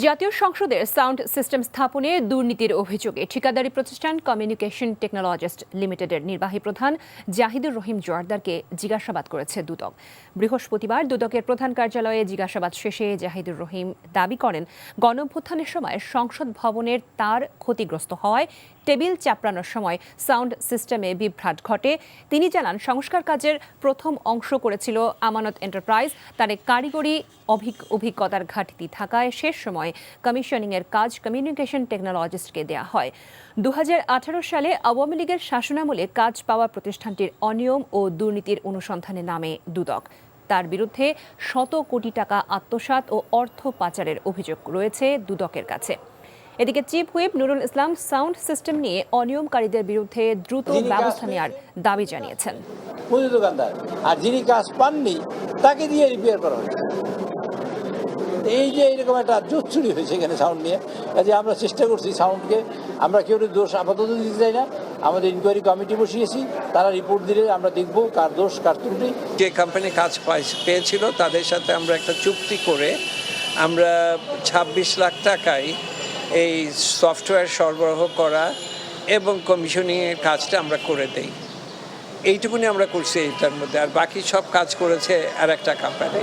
জাতীয় সংসদের sound system স্থাপনে দুর্নীতির অভিযোগে ঠিকাদারি প্রতিষ্ঠান কমিউনিকেশন টেকনোলজিস্ট লিমিটেডের নির্বাহী প্রধান জাহিদুর রহিম জোয়ারদারকে জিজ্ঞাসাবাদ করেছে দুদক। বৃহস্পতিবার দুদকের প্রধান কার্যালয়ে জিজ্ঞাসাবাদ শেষে জাহিদুর রহিম দাবি করেন, গণঅভ্যুত্থানের সময় সংসদ ভবনের তার ক্ষতিগ্রস্ত হওয়ায় টেবিল চাপড়ানোর সময় সাউন্ড সিস্টেমে বিভ্রাট ঘটে। তিনি জানান, সংস্কার কাজের প্রথম অংশ করেছিল আমানত এন্টারপ্রাইজ। তার কারিগরি অভিজ্ঞতার ঘাটতি থাকায় শেষ সময় কমিশনিংয়ের কাজ কমিউনিকেশন টেকনোলজিস্টকে দেয়া হয়। 2018 সালে আওয়ামী লীগের শাসনামলে কাজ পাওয়া প্রতিষ্ঠানটির অনিয়ম ও দুর্নীতির অনুসন্ধানে নামে দুদক। তার বিরুদ্ধে শত কোটি টাকা আত্মসাৎ ও অর্থ পাচারের অভিযোগ রয়েছে দুদকের কাছে। এদিকে chief whip Nurul Islam sound system নিয়ে অনিয়মকারীদের বিরুদ্ধে দ্রুত ব্যবস্থা নেওয়ার দাবি জানিয়েছেন। দোকানদার আর যিনি কাজ পাননি তাকে দিয়ে রিপেয়ার করা হয়েছে। এই যে এরকম একটা জোচ্চুরি হয়েছে এখানে সাউন্ড নিয়ে, কাজে আমরা চেষ্টা করছি সাউন্ডকে, আমরা কেউ দোষ আপাতত দিতে চাই না। আমাদের ইনকোয়ারি কমিটি বসিয়েছি, তারা রিপোর্ট দিলে আমরা দেখব কার দোষ কার ত্রুটি। যে কোম্পানি কাজ পেয়েছিল তাদের সাথে আমরা একটা চুক্তি করে আমরা 26 লাখ টাকায় এই সফটওয়্যার সরবরাহ করা এবং কমিশনিংয়ের কাজটা আমরা করে দেই। এইটুকুনি আমরা করছি এইটার মধ্যে, আর বাকি সব কাজ করেছে আর একটা কোম্পানি।